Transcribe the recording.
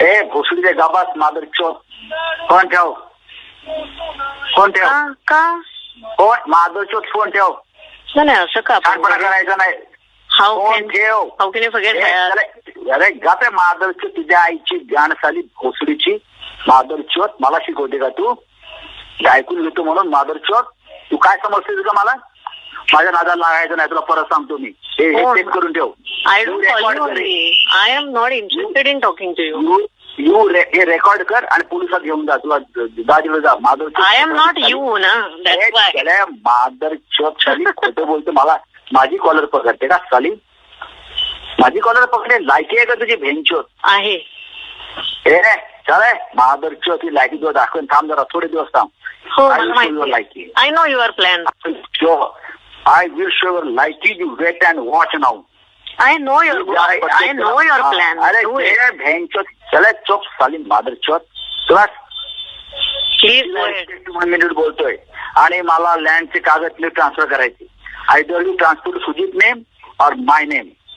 ए भोसडीचे गाबास मादर चोत. फोन ठेव. फोन ठेव. का फोन मादर चोत. फोन ठेव. नाही असं का छानपणा करायचा नाही. फोन ठेव. How can you forget. अरे गाते मादर चोत. तुझ्या आईची गाण साली भोसडीची मादर चोत. मला शिकवते का तू? ऐकून घेतो म्हणून मादर चोत. तू काय समजतेस का मला? माझ्या नादाला लागायचं नाही. तुला परत सांगतो मी. हे चेक करून ठेव. I don't call you only. I am not interested in talking to you. हे रेकॉर्ड कर आणि पोलिसात घेऊन जा. तुला दादीला जा. मादर आय एम नॉट यू ना. That's why. मादर चोत साली खोटं बोलते. मला माझी कॉलर पकडते का साली? माझी कॉलर पकडे लायकी आहे का तुझी भेंचोत? आहे. ए चालेल मादर चोत ही लायकी तुला दाखवून थांब जरा. थोडे दिवस थांब. हो मला माहिती. I know your plan. I will show your liking. You wait and watch now. I know your plan. अरे ये भेंचोत. चले चोप साली मादर चोत. तुला प्लीज गो अहेड. 1 मिनिट बोलतोय आणि मला लँडचे कागद ट्रान्सफर करायचे. Either you transfer Sujit name और माय नेम.